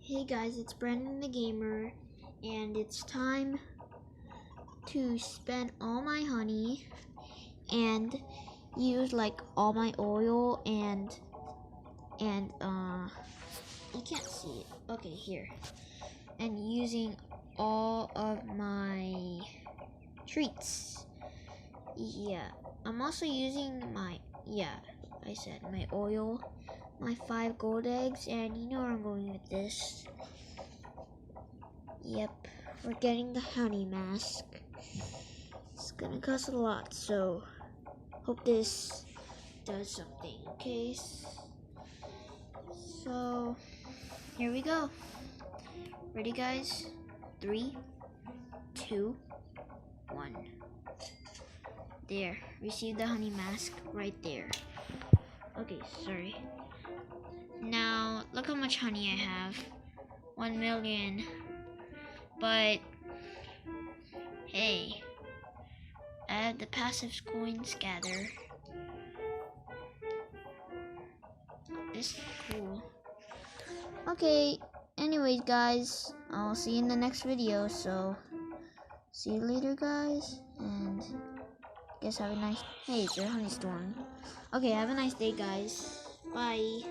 Hey guys, it's Brandon the Gamer, and it's time to spend all my honey and use like all my oil and you can't see it. Okay, here. And using all of my treats. Yeah, I'm also using my I said my oil, my 5 gold eggs, and you know where I'm going with this. Yep, we're getting the honey mask. It's gonna cost a lot, so hope this does something, okay? So, here we go. Ready, guys? 3, 2, 1. There, receive the honey mask right there. Okay, sorry. Now, look how much honey I have. 1 million. But, hey, I have the passive coins gather. This is cool. Okay, anyways, guys, I'll see you in the next video. So, see you later, guys. And guess have a nice. Hey, it's your honey storm. Okay, have a nice day, guys. Bye.